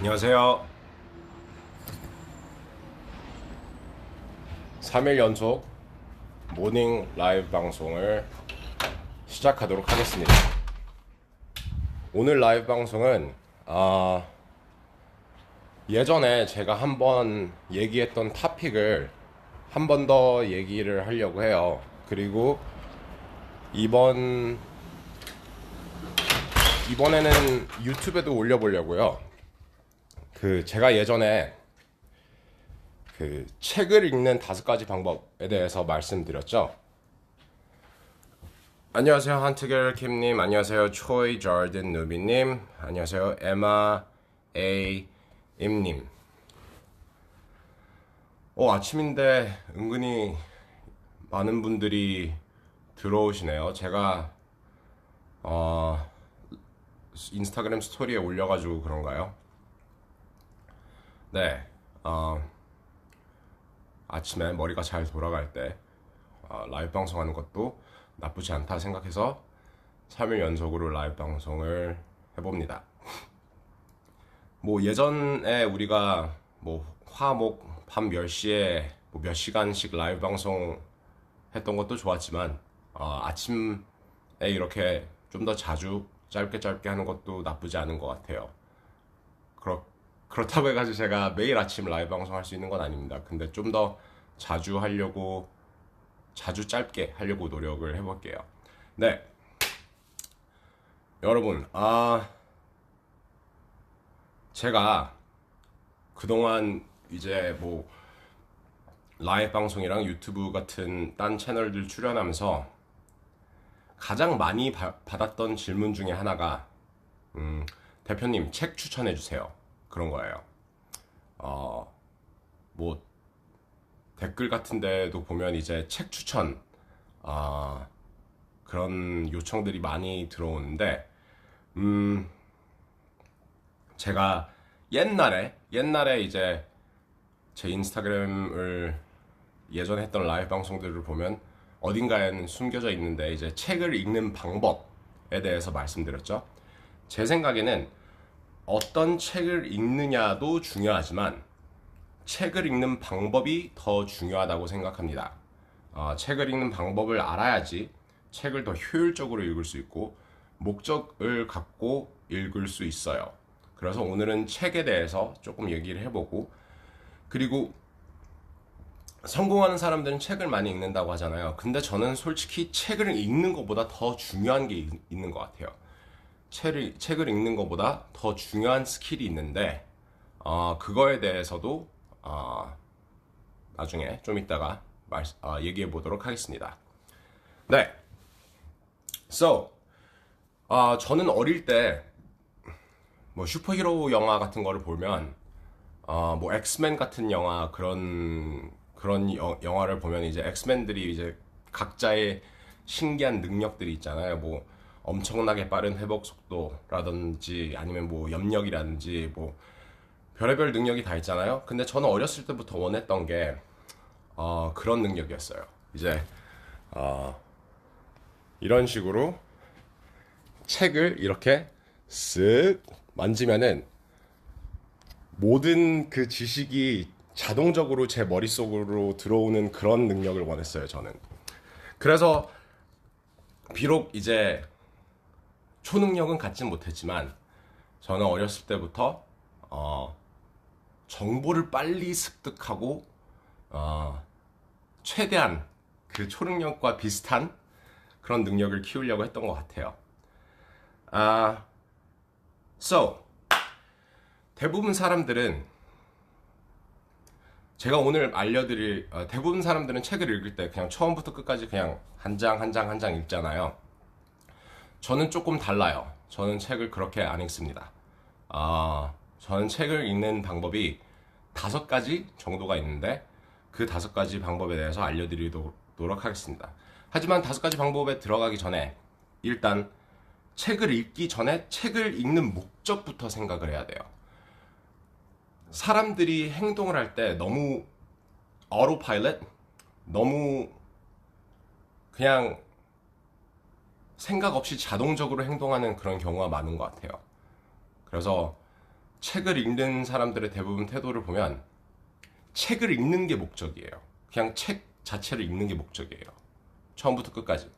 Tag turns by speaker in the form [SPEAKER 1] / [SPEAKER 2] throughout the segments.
[SPEAKER 1] 안녕하세요. 3일 연속 모닝 라이브 방송을 시작하도록 하겠습니다. 오늘 라이브 방송은 예전에 제가 한번 얘기했던 토픽을 한 번 더 얘기를 하려고 해요. 그리고 이번에는 유튜브에도 올려보려고요. 제가 예전에 책을 읽는 5가지 방법에 대해서 말씀드렸죠. 안녕하세요, 한트겔 킴님. 안녕하세요, 초이 자든 누비님. 안녕하세요, 에마 A 임님. 아침인데 은근히 많은 분들이 들어오시네요. 제가 인스타그램 스토리에 올려가지고 그런가요? 네. 아침에 머리가 잘 돌아갈 때 라이브 방송하는 것도 나쁘지 않다 생각해서 3일 연속으로 라이브 방송을 해봅니다. 예전에 우리가 화목 밤 10시에 몇 시간씩 라이브 방송 했던 것도 좋았지만 아침에 이렇게 좀 더 자주 짧게 하는 것도 나쁘지 않은 것 같아요. 그렇다고 해가지고 제가 매일 아침 라이브 방송 할 수 있는 건 아닙니다. 근데 좀 더 자주 짧게 하려고 노력을 해볼게요. 네. 여러분, 제가 그동안 이제 라이브 방송이랑 유튜브 같은 딴 채널들 출연하면서 가장 많이 받았던 질문 중에 하나가, 대표님 책 추천해주세요. 그런 거예요. 댓글 같은 데도 보면 이제 책 추천, 그런 요청들이 많이 들어오는데, 제가 옛날에 이제 제 인스타그램을 예전에 했던 라이브 방송들을 보면 어딘가에는 숨겨져 있는데 이제 책을 읽는 방법에 대해서 말씀드렸죠. 제 생각에는 어떤 책을 읽느냐도 중요하지만 책을 읽는 방법이 더 중요하다고 생각합니다. 책을 읽는 방법을 알아야지 책을 더 효율적으로 읽을 수 있고 목적을 갖고 읽을 수 있어요. 그래서 오늘은 책에 대해서 조금 얘기를 해보고, 그리고 성공하는 사람들은 책을 많이 읽는다고 하잖아요. 근데 저는 솔직히 책을 읽는 것보다 더 중요한 게 있는 것 같아요. 책을 읽는 것보다 더 중요한 스킬이 있는데 그거에 대해서도 나중에 좀 이따가 얘기해 보도록 하겠습니다. 네. 저는 어릴 때 슈퍼히어로 영화 같은 거를 보면 엑스맨 같은 영화 그런 영화를 보면 이제 엑스맨들이 이제 각자의 신기한 능력들이 있잖아요. 엄청나게 빠른 회복 속도라든지 아니면 염력이라든지 별의별 능력이 다 있잖아요. 근데 저는 어렸을 때부터 원했던 게 그런 능력이었어요. 이제 이런 식으로 책을 이렇게 쓱 만지면은 모든 그 지식이 자동적으로 제 머릿속으로 들어오는 그런 능력을 원했어요, 저는. 그래서 비록 이제 초능력은 갖진 못했지만 저는 어렸을 때부터 정보를 빨리 습득하고 최대한 그 초능력과 비슷한 그런 능력을 키우려고 했던 것 같아요. 대부분 사람들은 제가 오늘 알려드릴 대부분 사람들은 책을 읽을 때 그냥 처음부터 끝까지 그냥 한 장 읽잖아요. 저는 조금 달라요. 저는 책을 그렇게 안 읽습니다. 저는 책을 읽는 방법이 5가지 정도가 있는데 그 5가지 방법에 대해서 알려드리도록 하겠습니다. 하지만 5가지 방법에 들어가기 전에 일단 책을 읽기 전에 책을 읽는 목적부터 생각을 해야 돼요. 사람들이 행동을 할 때 너무 어토파일럿, 너무 그냥 생각 없이 자동적으로 행동하는 그런 경우가 많은 것 같아요. 그래서 책을 읽는 사람들의 대부분 태도를 보면 책을 읽는 게 목적이에요. 그냥 책 자체를 읽는 게 목적이에요. 처음부터 끝까지.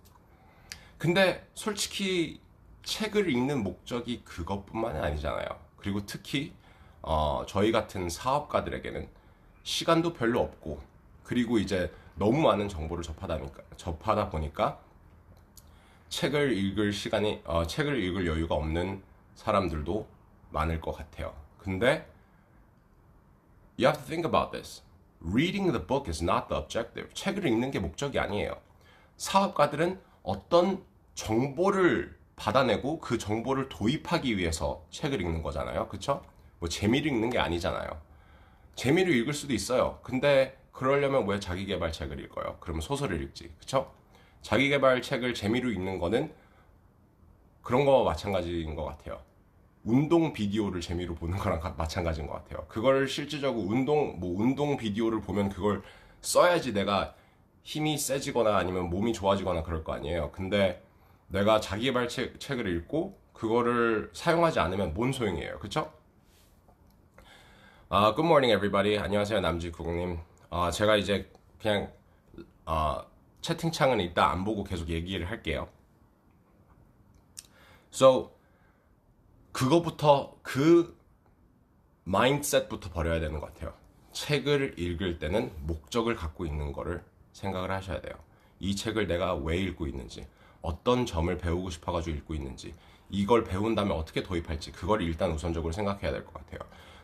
[SPEAKER 1] 근데 솔직히 책을 읽는 목적이 그것뿐만이 아니잖아요. 그리고 특히 저희 같은 사업가들에게는 시간도 별로 없고, 그리고 이제 너무 많은 정보를 접하다 보니까 책을 읽을 여유가 없는 사람들도 많을 것 같아요. 근데 you have to think about this. Reading the book is not the objective. 책을 읽는 게 목적이 아니에요. 사업가들은 어떤 정보를 받아내고 그 정보를 도입하기 위해서 책을 읽는 거잖아요. 그쵸? 뭐 재미를 읽는 게 아니잖아요. 재미로 읽을 수도 있어요. 근데 그러려면 왜 자기계발 책을 읽어요? 그러면 소설을 읽지. 그쵸? 자기계발 책을 재미로 읽는 거는 그런 거와 마찬가지인 것 같아요. 운동 비디오를 재미로 보는 거랑 마찬가지인 것 같아요. 그걸 실질적으로 운동 비디오를 보면 그걸 써야지 내가 힘이 세지거나 아니면 몸이 좋아지거나 그럴 거 아니에요. 근데 내가 자기계발 책을 읽고 그거를 사용하지 않으면 뭔 소용이에요. 그쵸? Good morning everybody. 안녕하세요 남지국님. 제가 이제 그냥 채팅창은 일단 안 보고 계속 얘기를 할게요. So 그 마인드셋부터 버려야 되는 것 같아요. 책을 읽을 때는 목적을 갖고 있는 거를 생각을 하셔야 돼요. 이 책을 내가 왜 읽고 있는지, 어떤 점을 배우고 싶어가지고 읽고 있는지, 이걸 배운 다음에 어떻게 도입할지, 그걸 일단 우선적으로 생각해야 될 것 같아요.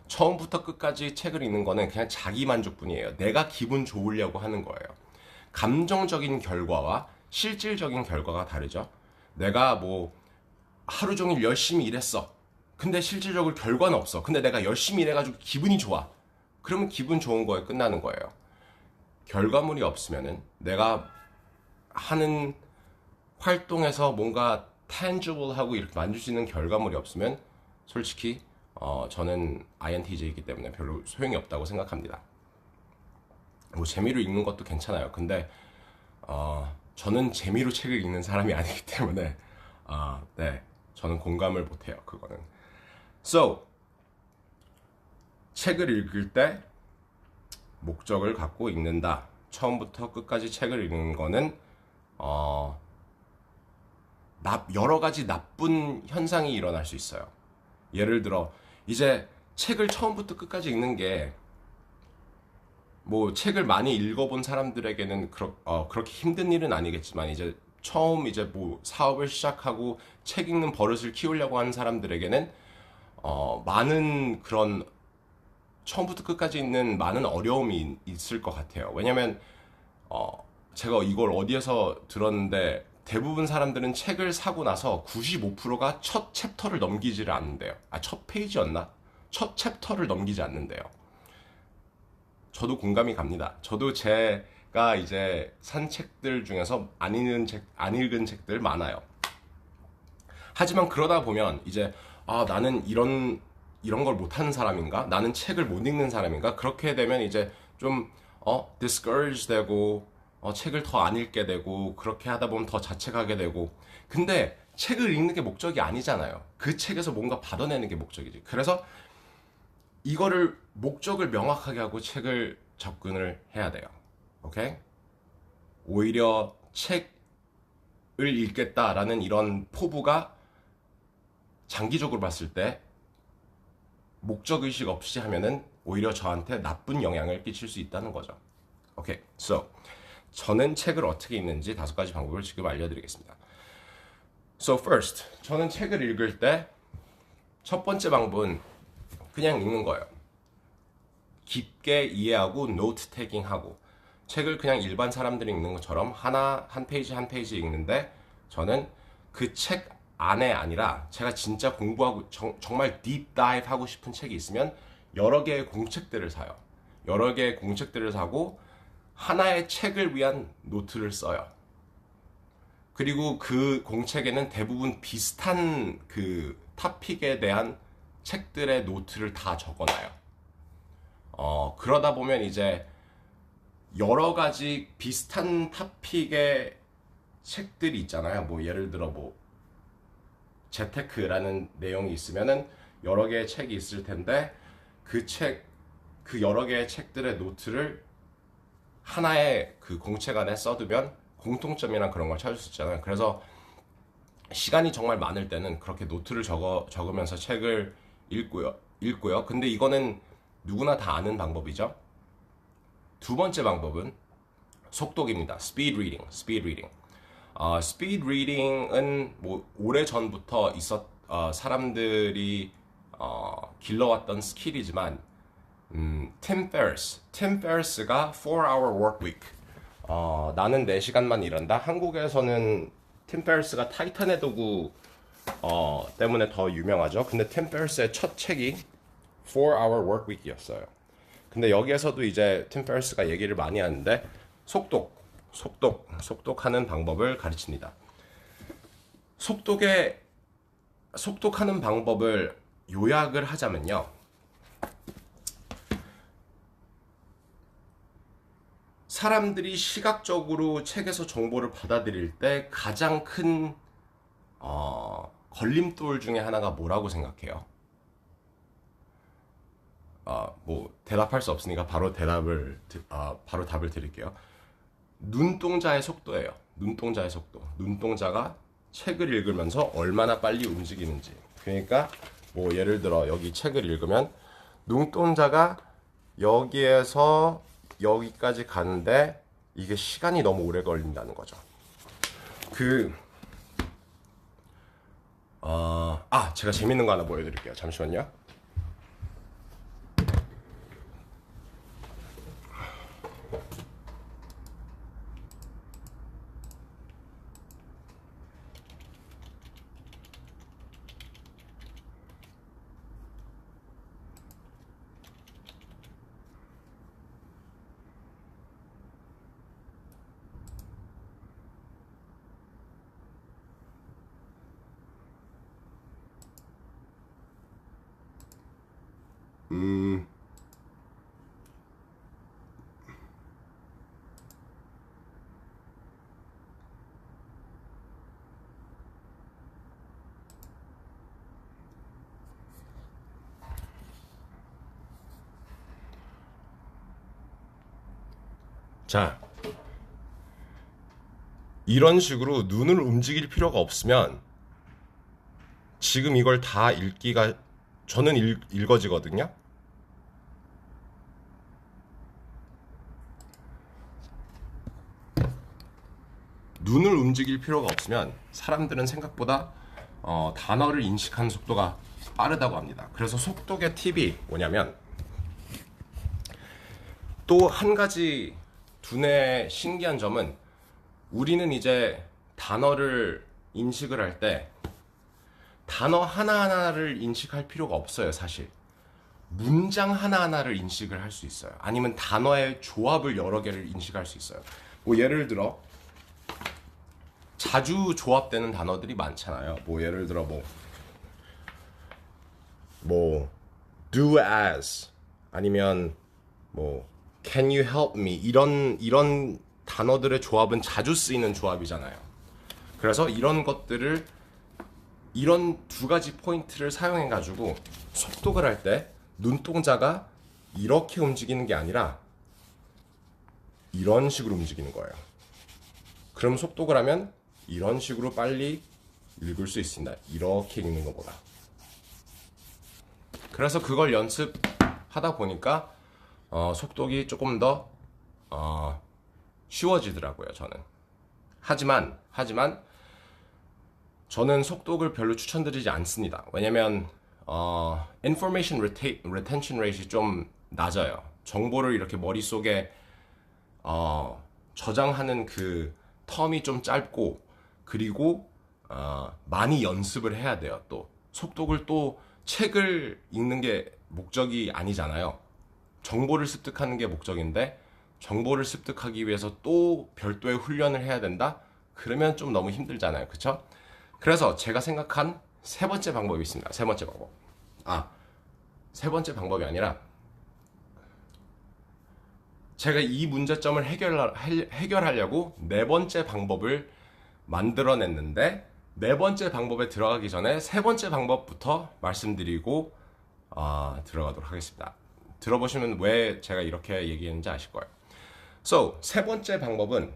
[SPEAKER 1] 처음부터 끝까지 책을 읽는 거는 그냥 자기 만족뿐이에요. 내가 기분 좋으려고 하는 거예요. 감정적인 결과와 실질적인 결과가 다르죠. 내가 뭐 하루 종일 열심히 일했어. 근데 실질적으로 결과는 없어. 근데 내가 열심히 일해가지고 기분이 좋아. 그러면 기분 좋은 거에 끝나는 거예요. 결과물이 없으면은 내가 하는 활동에서 뭔가 tangible하고 이렇게 만질 수 있는 결과물이 없으면 솔직히 저는 INTJ이기 때문에 별로 소용이 없다고 생각합니다. 뭐 재미로 읽는 것도 괜찮아요. 근데 저는 재미로 책을 읽는 사람이 아니기 때문에 네, 저는 공감을 못해요. 그거는. So 책을 읽을 때 목적을 갖고 읽는다. 처음부터 끝까지 책을 읽는 거는 여러 가지 나쁜 현상이 일어날 수 있어요. 예를 들어 이제 책을 처음부터 끝까지 읽는 게 뭐 책을 많이 읽어본 사람들에게는 그렇게 힘든 일은 아니겠지만 이제 처음 이제 뭐 사업을 시작하고 책 읽는 버릇을 키우려고 하는 사람들에게는 많은 그런 처음부터 끝까지 있는 많은 어려움이 있을 것 같아요. 왜냐면 제가 이걸 어디에서 들었는데 대부분 사람들은 책을 사고 나서 95%가 첫 챕터를 넘기지를 않는데요. 첫 페이지였나? 첫 챕터를 넘기지 않는데요. 저도 공감이 갑니다. 저도 제가 이제 산 책들 중에서 안 읽은 책들 많아요. 하지만 그러다 보면 이제 나는 이런 걸 못하는 사람인가? 나는 책을 못 읽는 사람인가? 그렇게 되면 이제 좀 discourage 되고 책을 더 안 읽게 되고 그렇게 하다 보면 더 자책하게 되고. 근데 책을 읽는 게 목적이 아니잖아요. 그 책에서 뭔가 받아내는 게 목적이지. 그래서 이거를 목적을 명확하게 하고 책을 접근을 해야 돼요. 오케이? 오히려 책을 읽겠다라는 이런 포부가 장기적으로 봤을 때 목적의식 없이 하면은 오히려 저한테 나쁜 영향을 끼칠 수 있다는 거죠. 오케이. So 저는 책을 어떻게 읽는지 5가지 방법을 지금 알려드리겠습니다. So first, 저는 책을 읽을 때 첫 번째 방법은 그냥 읽는 거예요. 깊게 이해하고 노트 태깅하고 책을 그냥 일반 사람들이 읽는 것처럼 한 페이지 한 페이지 읽는데 저는 그 책 안에 아니라 제가 진짜 공부하고 정말 딥 다이브 하고 싶은 책이 있으면 여러 개의 공책들을 사요. 여러 개의 공책들을 사고 하나의 책을 위한 노트를 써요. 그리고 그 공책에는 대부분 비슷한 그 토픽에 대한 책들의 노트를 다 적어놔요. 그러다 보면 이제 여러 가지 비슷한 토픽의 책들이 있잖아요. 뭐 예를 들어 뭐 재테크라는 내용이 있으면은 여러 개의 책이 있을 텐데 그 여러 개의 책들의 노트를 하나의 그 공책 안에 써두면 공통점이나 그런 걸 찾을 수 있잖아요. 그래서 시간이 정말 많을 때는 그렇게 노트를 적으면서 책을 읽고요. 근데 이거는 누구나 다 아는 방법이죠. 두 번째 방법은 속독입니다. Speed reading. Speed reading은 뭐 오래 전부터 사람들이 길러왔던 스킬이지만 팀 페리스가 4-hour work week. 나는 4시간만 일한다. 한국에서는 팀 페리스가 타이탄의 도구 때문에 더 유명하죠. 근데 팀 페리스의 첫 책이 4-hour work week이었어요. 근데 여기에서도 이제 팀 페리스가 얘기를 많이 하는데 속독하는 방법을 가르칩니다. 속독하는 방법을 요약을 하자면요. 사람들이 시각적으로 책에서 정보를 받아들일 때 가장 큰 걸림돌 중에 하나가 뭐라고 생각해요? 뭐 대답할 수 없으니까 바로 답을 드릴게요. 눈동자의 속도예요. 눈동자의 속도. 눈동자가 책을 읽으면서 얼마나 빨리 움직이는지. 그러니까 뭐 예를 들어 여기 책을 읽으면 눈동자가 여기에서 여기까지 가는데 이게 시간이 너무 오래 걸린다는 거죠. 제가 재밌는 거 하나 보여드릴게요. 잠시만요. 자, 이런 식으로 눈을 움직일 필요가 없으면 지금 이걸 다 읽기가 저는 읽어지거든요. 눈을 움직일 필요가 없으면 사람들은 생각보다 단어를 인식하는 속도가 빠르다고 합니다. 그래서 속독의 팁이 뭐냐면 또 한 가지 두뇌의 신기한 점은 우리는 이제 단어를 인식을 할 때 단어 하나하나를 인식할 필요가 없어요, 사실. 문장 하나하나를 인식을 할 수 있어요. 아니면 단어의 조합을 여러 개를 인식할 수 있어요. 뭐 예를 들어 자주 조합되는 단어들이 많잖아요. 뭐 예를 들어 뭐 do as 아니면 뭐 can you help me 이런 단어들의 조합은 자주 쓰이는 조합이잖아요. 그래서 이런 두 가지 포인트를 사용해 가지고 속독을 할 때 눈동자가 이렇게 움직이는 게 아니라 이런 식으로 움직이는 거예요. 그럼 속독을 하면 이런 식으로 빨리 읽을 수 있습니다. 이렇게 읽는 것보다. 그래서 그걸 연습하다 보니까 속독이 조금 더 쉬워지더라고요, 저는. 하지만 저는 속독을 별로 추천드리지 않습니다. 왜냐면 information retention rate이 좀 낮아요. 정보를 이렇게 머릿속에 저장하는 그 텀이 좀 짧고, 그리고 많이 연습을 해야 돼요. 또 속독을 또 책을 읽는 게 목적이 아니잖아요. 정보를 습득하는 게 목적인데 정보를 습득하기 위해서 또 별도의 훈련을 해야 된다? 그러면 좀 너무 힘들잖아요. 그쵸? 그래서 제가 생각한 세 번째 방법이 있습니다. 세 번째 방법. 세 번째 방법이 아니라 제가 이 문제점을 해결하려고 네 번째 방법을 만들어냈는데 네 번째 방법에 들어가기 전에 세 번째 방법부터 말씀드리고 들어가도록 하겠습니다. 들어보시면 왜 제가 이렇게 얘기했는지 아실 거예요. So, 세 번째 방법은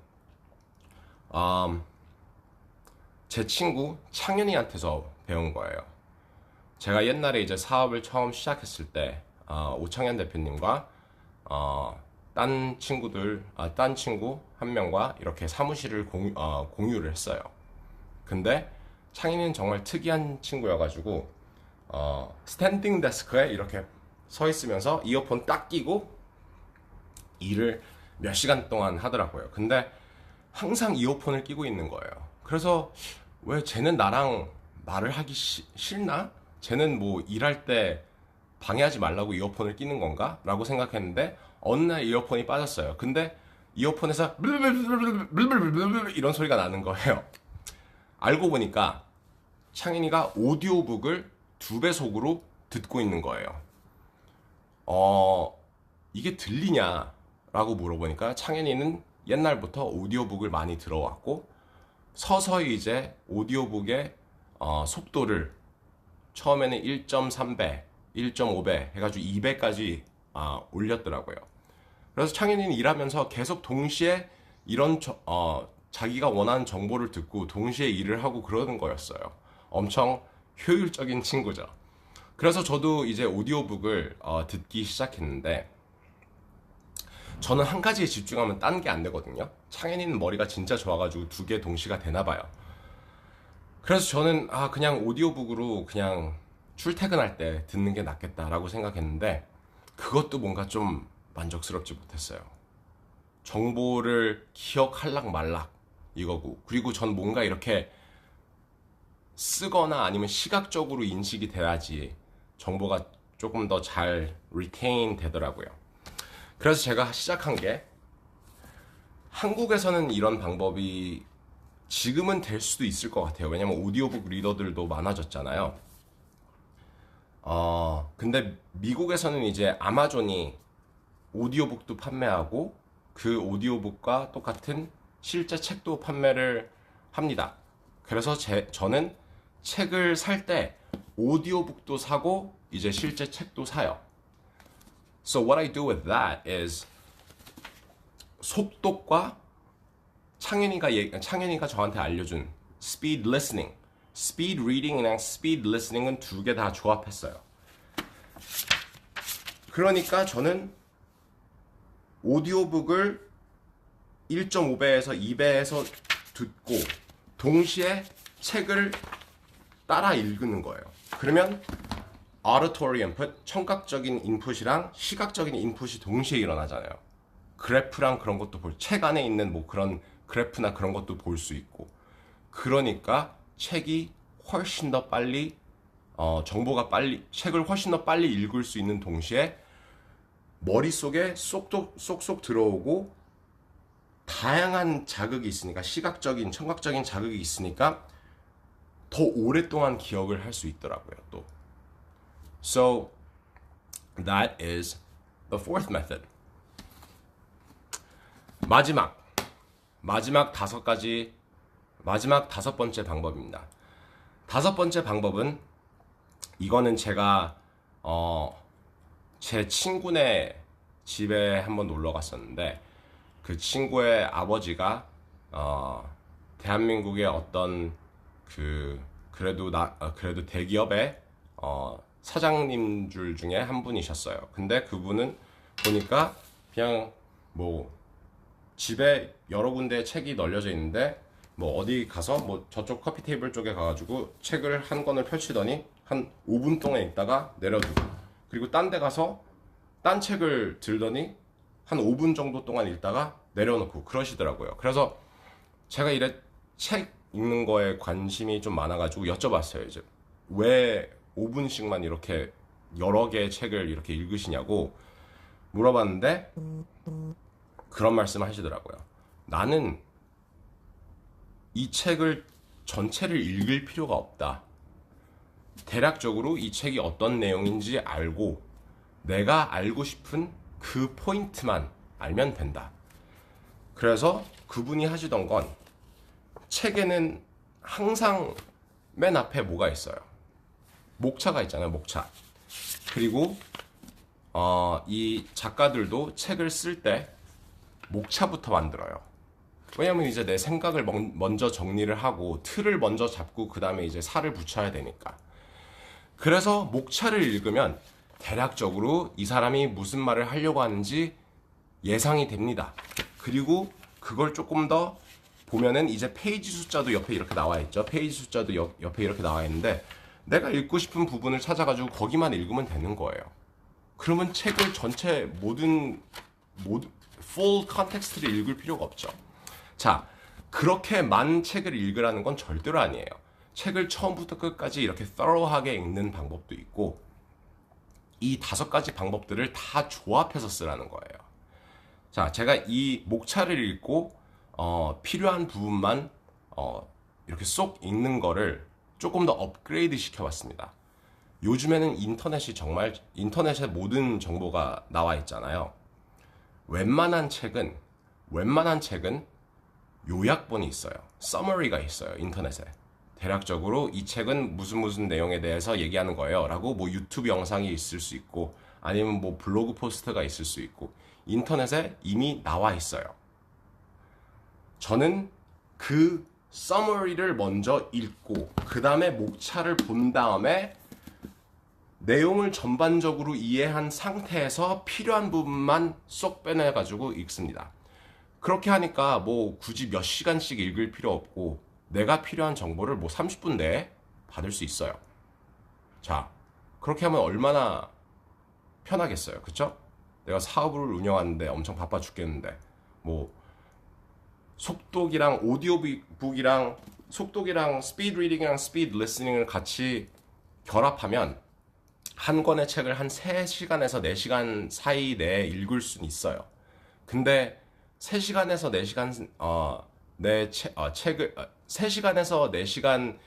[SPEAKER 1] 제 친구 창현이한테서 배운 거예요. 제가 옛날에 이제 사업을 처음 시작했을 때 오창현 대표님과 딴 친구 한 명과 이렇게 사무실을 공유를 했어요. 근데 창현이는 정말 특이한 친구여가지고 스탠딩 데스크에 이렇게 서 있으면서 이어폰 딱 끼고 일을 몇 시간 동안 하더라고요. 근데 항상 이어폰을 끼고 있는 거예요. 그래서 왜 쟤는 나랑 말을 하기 싫나? 쟤는 뭐 일할 때 방해하지 말라고 이어폰을 끼는 건가? 라고 생각했는데 어느 날 이어폰이 빠졌어요. 근데 이어폰에서 이런 소리가 나는 거예요. 알고 보니까 창인이가 오디오북을 2배속으로 듣고 있는 거예요. 이게 들리냐? 라고 물어보니까 창현이는 옛날부터 오디오북을 많이 들어왔고 서서히 이제 오디오북의 속도를 처음에는 1.3배, 1.5배 해가지고 2배까지 올렸더라고요. 그래서 창현이는 일하면서 계속 동시에 이런 자기가 원하는 정보를 듣고 동시에 일을 하고 그러는 거였어요. 엄청 효율적인 친구죠. 그래서 저도 이제 오디오북을 듣기 시작했는데 저는 한 가지에 집중하면 딴 게 안 되거든요. 창현이는 머리가 진짜 좋아가지고 2개 동시가 되나 봐요. 그래서 저는 그냥 오디오북으로 그냥 출퇴근할 때 듣는 게 낫겠다라고 생각했는데 그것도 뭔가 좀 만족스럽지 못했어요. 정보를 기억할락 말락 이거고, 그리고 전 뭔가 이렇게 쓰거나 아니면 시각적으로 인식이 돼야지 정보가 조금 더 잘 retain 되더라고요. 그래서 제가 시작한 게, 한국에서는 이런 방법이 지금은 될 수도 있을 것 같아요. 왜냐면 오디오북 리더들도 많아졌잖아요. 근데 미국에서는 이제 아마존이 오디오북도 판매하고 그 오디오북과 똑같은 실제 책도 판매를 합니다. 그래서 저는 책을 살 때 오디오북도 사고 이제 실제 책도 사요. So what I do with that is 속독과 창현이가 저한테 알려준 speed listening, speed reading이랑 speed listening은 2개 다 조합했어요. 그러니까 저는 오디오북을 1.5배에서 2배에서 듣고 동시에 책을 따라 읽는 거예요. 그러면 auditory input, 청각적인 인풋이랑 시각적인 인풋이 동시에 일어나잖아요. 그래프랑 그런 것도 책 안에 있는 뭐 그런 그래프나 그런 것도 볼 수 있고, 그러니까 책이 훨씬 더 빨리 책을 훨씬 더 빨리 읽을 수 있는 동시에 머릿속에 쏙쏙 들어오고 다양한 자극이 있으니까, 시각적인, 청각적인 자극이 있으니까 더 오랫동안 기억을 할 수 있더라고요, 또. So, that is the fourth method. 마지막 5번째 방법입니다. 5번째 방법은, 이거는 제가 제 친구네 집에 한번 놀러 갔었는데 그 친구의 아버지가 대한민국의 어떤 그래도 대기업의 사장님들 중에 한 분이셨어요. 근데 그분은 보니까 그냥 뭐 집에 여러 군데 책이 널려져 있는데 뭐 어디 가서 뭐 저쪽 커피 테이블 쪽에 가가지고 책을 한 권을 펼치더니 한 5분 동안 읽다가 내려두고, 그리고 딴 데 가서 딴 책을 들더니 한 5분 정도 동안 읽다가 내려놓고 그러시더라고요. 그래서 제가 책 읽는 거에 관심이 좀 많아가지고 여쭤봤어요. 이제 왜 5분씩만 이렇게 여러 개의 책을 이렇게 읽으시냐고 물어봤는데 그런 말씀을 하시더라고요. 나는 이 책을 전체를 읽을 필요가 없다. 대략적으로 이 책이 어떤 내용인지 알고 내가 알고 싶은 그 포인트만 알면 된다. 그래서 그분이 하시던 건 책에는 항상 맨 앞에 뭐가 있어요? 목차가 있잖아요, 목차. 그리고 이 작가들도 책을 쓸 때 목차부터 만들어요. 왜냐면 이제 내 생각을 먼저 정리를 하고 틀을 먼저 잡고 그 다음에 이제 살을 붙여야 되니까. 그래서 목차를 읽으면 대략적으로 이 사람이 무슨 말을 하려고 하는지 예상이 됩니다. 그리고 그걸 조금 더 보면은 이제 페이지 숫자도 옆에 이렇게 나와 있죠. 페이지 숫자도 옆에 이렇게 나와 있는데 내가 읽고 싶은 부분을 찾아가지고 거기만 읽으면 되는 거예요. 그러면 책을 전체 모든 full context를 읽을 필요가 없죠. 자, 그렇게 많은 책을 읽으라는 건 절대로 아니에요. 책을 처음부터 끝까지 이렇게 thorough하게 읽는 방법도 있고 이 5가지 방법들을 다 조합해서 쓰라는 거예요. 자, 제가 이 목차를 읽고 필요한 부분만 이렇게 쏙 읽는 거를 조금 더 업그레이드 시켜봤습니다. 요즘에는 인터넷에 모든 정보가 나와 있잖아요. 웬만한 책은 요약본이 있어요. 서머리가 있어요, 인터넷에. 대략적으로 이 책은 무슨 내용에 대해서 얘기하는 거예요 라고 뭐 유튜브 영상이 있을 수 있고 아니면 뭐 블로그 포스트가 있을 수 있고 인터넷에 이미 나와 있어요. 저는 그 서머리를 먼저 읽고 그 다음에 목차를 본 다음에 내용을 전반적으로 이해한 상태에서 필요한 부분만 쏙 빼내가지고 읽습니다. 그렇게 하니까 뭐 굳이 몇 시간씩 읽을 필요 없고 내가 필요한 정보를 뭐 30분 내에 받을 수 있어요. 자, 그렇게 하면 얼마나 편하겠어요. 그쵸? 내가 사업을 운영하는데 엄청 바빠 죽겠는데 뭐 속독이랑 오디오북이랑 속독이랑 스피드 리딩이랑 스피드 리스닝을 같이 결합하면 한 권의 책을 한 3시간에서 4시간 사이 내에 읽을 수는 있어요. 근데 3시간에서 4시간 책을 3시간에서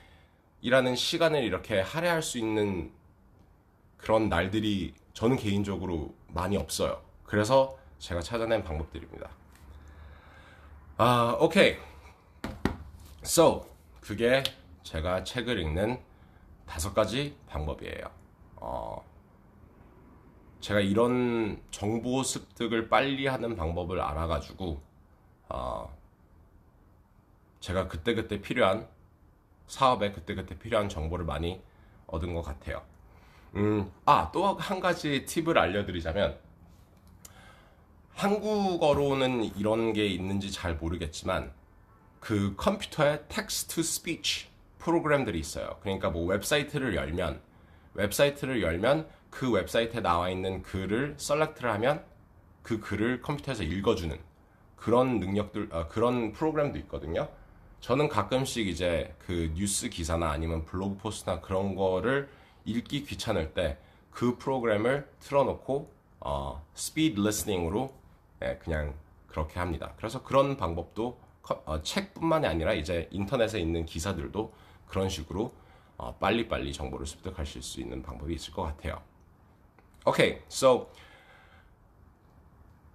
[SPEAKER 1] 4시간이라는 시간을 이렇게 할애할 수 있는 그런 날들이 저는 개인적으로 많이 없어요. 그래서 제가 찾아낸 방법들입니다. 오케이. So, 그게 제가 책을 읽는 5가지 방법이에요. 제가 이런 정보 습득을 빨리 하는 방법을 알아가지고 제가 그때그때 필요한 사업에 그때그때 필요한 정보를 많이 얻은 것 같아요. 또 한 가지 팁을 알려드리자면 한국어로는 이런 게 있는지 잘 모르겠지만 그 컴퓨터에 text to speech 프로그램들이 있어요. 그러니까 뭐 웹사이트를 열면 그 웹사이트에 나와 있는 글을 셀렉트를 하면 그 글을 컴퓨터에서 읽어주는 그런 능력들, 그런 프로그램도 있거든요. 저는 가끔씩 이제 그 뉴스 기사나 아니면 블로그 포스트나 그런 거를 읽기 귀찮을 때 그 프로그램을 틀어놓고 스피드 리스닝으로 그냥 그렇게 합니다. 그래서 그런 방법도 책뿐만이 아니라 이제 인터넷에 있는 기사들도 그런 식으로 빨리빨리 정보를 습득하실 수 있는 방법이 있을 것 같아요. 오케이, so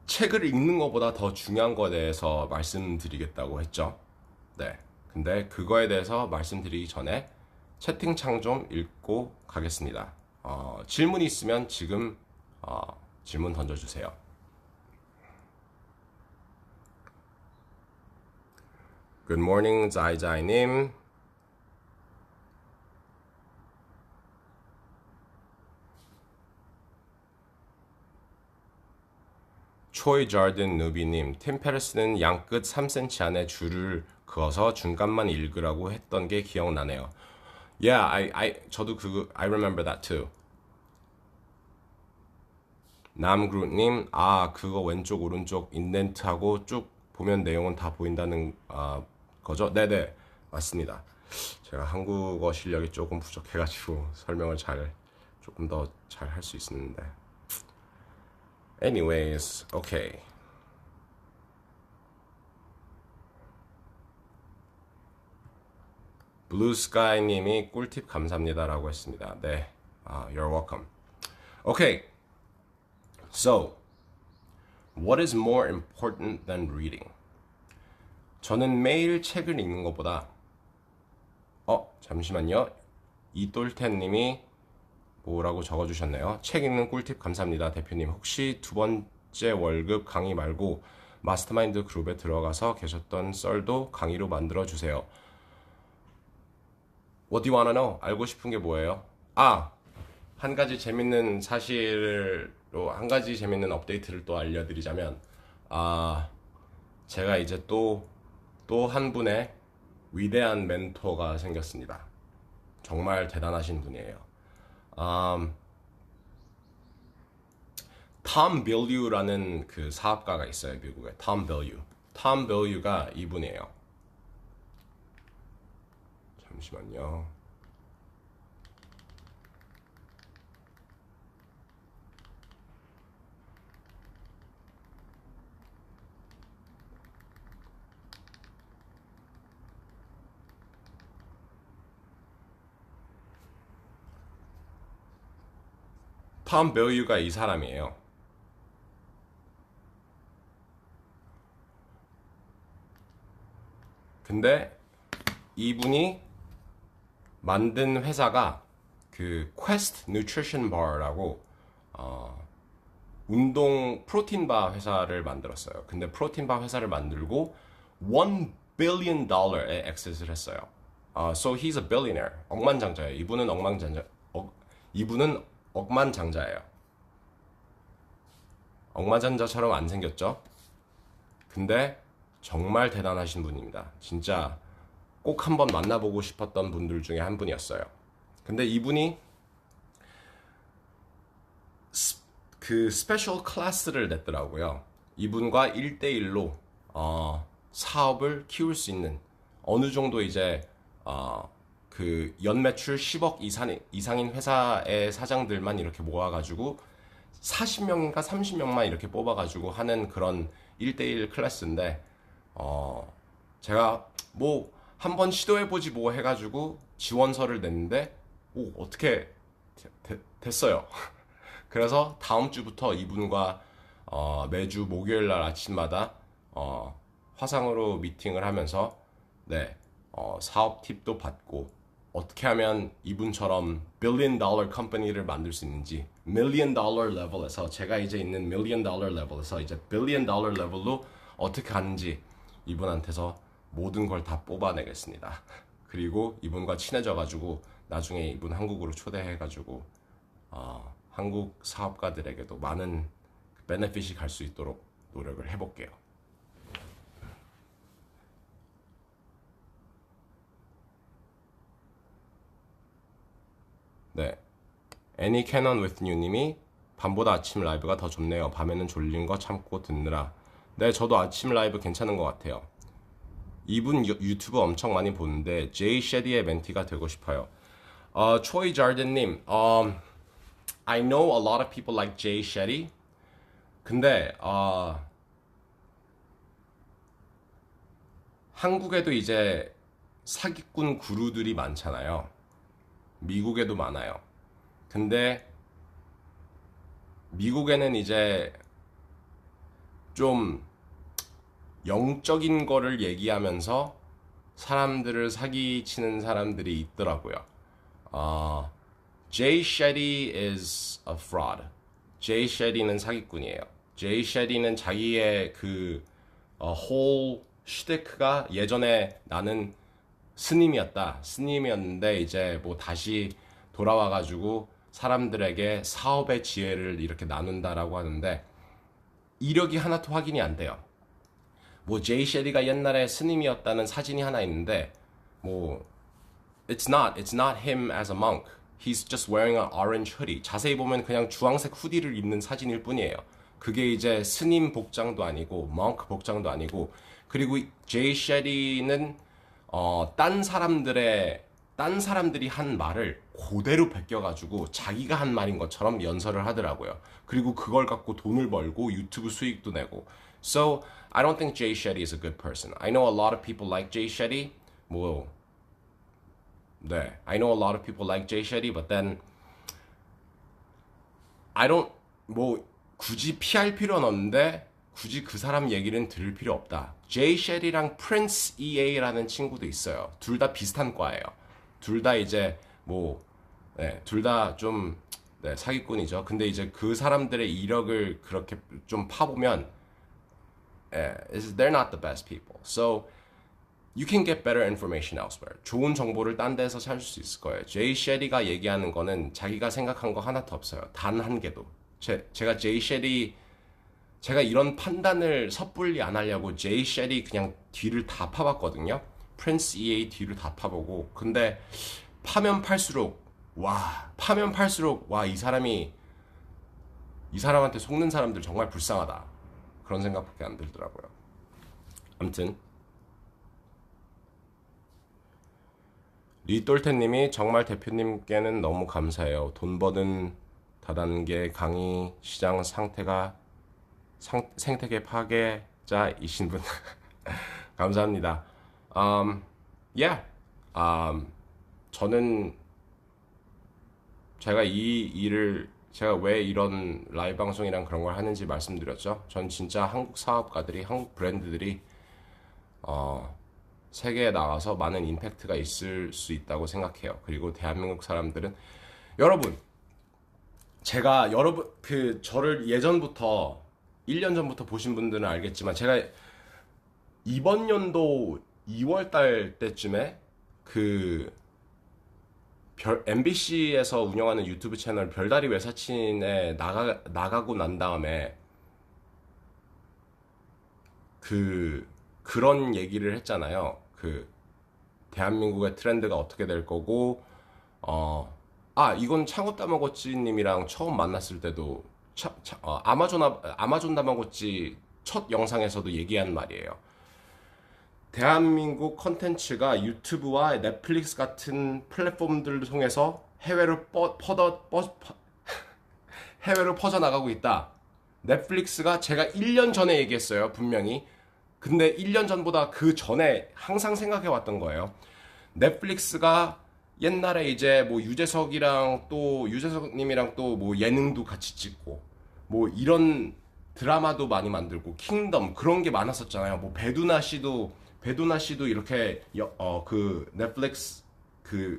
[SPEAKER 1] 책을 읽는 것보다 더 중요한 거에 대해서 말씀드리겠다고 했죠. 네, 근데 그거에 대해서 말씀드리기 전에 채팅창 좀 읽고 가겠습니다. 질문이 있으면 지금 질문 던져주세요. Good morning, 자이자이님. 초이 자든 누비님, 팀 페르스는 양끝 3cm 안에 줄을 그어서 중간만 읽으라고 했던 게 기억나네요. Yeah, 저도 I remember that too. 남그루님, 그거 왼쪽 오른쪽 인덴트하고 쭉 보면 내용은 다 보인다는 거죠? 네네, 맞습니다. 제가 한국어 실력이 조금 부족해가지고 설명을 조금 더 잘 할 수 있었는데. Anyways, okay. 블루스카이님이 꿀팁 감사합니다라고 했습니다. 네, you're welcome. Okay, so what is more important than reading? 저는 매일 책을 읽는 것보다 잠시만요. 이똘텐님이 뭐라고 적어주셨네요. 책 읽는 꿀팁 감사합니다. 대표님 혹시 두 번째 월급 강의 말고 마스터마인드 그룹에 들어가서 계셨던 썰도 강의로 만들어주세요. What do you wanna know? 알고 싶은 게 뭐예요? 한 가지 재밌는 사실로 한 가지 재밌는 업데이트를 또 알려드리자면 제가 이제 또 한 분의 위대한 멘토가 생겼습니다. 정말 대단하신 분이에요. 톰 빌류라는 그 사업가가 있어요. 미국에 톰 빌류. 톰 빌류가 이분이에요. 잠시만요. 톰 빌류가 이 사람이에요. 근데 이분이 만든 회사가 그 퀘스트 뉴트리션 바라고 운동 프로틴 바 회사를 만들었어요. 근데 프로틴 바 회사를 만들고 $1 billion에 엑셋을 했어요. So he's a billionaire. 억만장자예요. 이분은 억만장자예요. 억만장자처럼 안 생겼죠? 근데 정말 대단하신 분입니다. 진짜 꼭 한번 만나보고 싶었던 분들 중에 한 분이었어요. 근데 이분이 그 스페셜 클래스를 냈더라고요. 이분과 1대1로 사업을 키울 수 있는 어느 정도 이제 그 연매출 10억 이상인 회사의 사장들만 이렇게 모아가지고 40명인가 30명만 이렇게 뽑아가지고 하는 그런 1대1 클래스인데 제가 뭐 한번 시도해보지 뭐 해가지고 지원서를 냈는데 어떻게 됐어요. 그래서 다음 주부터 이분과 매주 목요일 날 아침마다 화상으로 미팅을 하면서 사업 팁도 받고 어떻게 하면 이분처럼 billion dollar 컴퍼니를 만들 수 있는지 million dollar 레벨에서 제가 이제 있는 million dollar 레벨에서 이제 billion dollar 레벨로 어떻게 하는지 이분한테서 모든 걸 다 뽑아내겠습니다. 그리고 이분과 친해져가지고 나중에 이분 한국으로 초대해가지고 한국 사업가들에게도 많은 베네핏이 갈 수 있도록 노력을 해볼게요. 네, 애니 캐넌 with you 님이 밤보다 아침 라이브가 더 좋네요. 밤에는 졸린 거 참고 듣느라. 네, 저도 아침 라이브 괜찮은 것 같아요. 이분 유튜브 엄청 많이 보는데 제이 셰디의 멘티가 되고 싶어요. 초이 자르덴님, I know a lot of people like Jay Shetty. 근데 한국에도 이제 사기꾼 구루들이 많잖아요. 미국에도 많아요. 근데 미국에는 이제 좀 영적인 거를 얘기하면서 사람들을 사기치는 사람들이 있더라고요. Jay Shetty is a fraud. Jay Shetty는 사기꾼이에요. Jay Shetty는 자기의 그 whole 슈테크가 예전에 나는 스님이었는데 이제 뭐 다시 돌아와가지고 사람들에게 사업의 지혜를 이렇게 나눈다라고 하는데 이력이 하나도 확인이 안 돼요. 뭐 제이 셰리가 옛날에 스님이었다는 사진이 하나 있는데 뭐 it's not him as a monk. He's just wearing an orange hoodie. 자세히 보면 그냥 주황색 후디를 입는 사진일 뿐이에요. 그게 이제 스님 복장도 아니고 monk 복장도 아니고 그리고 제이 셰리는 딴 사람들이 한 말을 그대로 베껴가지고 자기가 한 말인 것처럼 연설을 하더라고요. 그리고 그걸 갖고 돈을 벌고 유튜브 수익도 내고. So I don't think Jay Shetty is a good person. I know a lot of people like Jay Shetty. I know a lot of people like Jay Shetty, but then I don't 굳이 피할 필요는 없는데 굳이 그 사람 얘기는 들을 필요 없다. 제이 셰리랑 프린스 EA라는 친구도 있어요. 둘 다 비슷한 과예요. 둘 다 이제 뭐 둘 다 좀 사기꾼이죠. 근데 이제 그 사람들의 이력을 그렇게 좀 파보면 they're not the best people. So you can get better information elsewhere. 좋은 정보를 딴 데서 찾을 수 있을 거예요. 제이 셰리가 얘기하는 거는 자기가 생각한 거 하나도 없어요. 단 한 개도. 제가 제이 셰리 제가 이런 판단을 섣불리 안 하려고 제이 셰리 그냥 뒤를 다 파봤거든요. 프린스 EA 뒤를 다 파보고 근데 파면 팔수록 이 사람한테 속는 사람들 정말 불쌍하다. 그런 생각밖에 안 들더라고요. 아무튼 리똘테님이 정말 대표님께는 너무 감사해요. 돈 버는 다단계 강의 시장 생태계 파괴자이신 분 감사합니다. 저는 제가 제가 왜 이런 라이브 방송이랑 그런 걸 하는지 말씀드렸죠. 전 진짜 한국 사업가들이, 한국 브랜드들이 세계에 나가서 많은 임팩트가 있을 수 있다고 생각해요. 그리고 대한민국 사람들은 여러분 저를 예전부터 1년 전부터 보신 분들은 알겠지만 제가 이번 연도 2월 달 때쯤에 MBC에서 운영하는 유튜브 채널 별다리 외사친에 나가고 난 다음에 그런 얘기를 했잖아요. 대한민국의 트렌드가 어떻게 될 거고, 이건 창업 다마고찌 님이랑 처음 만났을 때도 아마존 다마고찌 첫 영상에서도 얘기한 말이에요. 대한민국 컨텐츠가 유튜브와 넷플릭스 같은 플랫폼들을 통해서 해외로 퍼져나가고 있다. 넷플릭스가 제가 1년 전에 얘기했어요. 분명히. 근데 1년 전보다 그 전에 항상 생각해왔던 거예요. 넷플릭스가 옛날에 이제 뭐 유재석님이랑 또 뭐 예능도 같이 찍고 뭐 이런 드라마도 많이 만들고 킹덤 그런 게 많았었잖아요. 뭐 배두나 씨도 이렇게 넷플릭스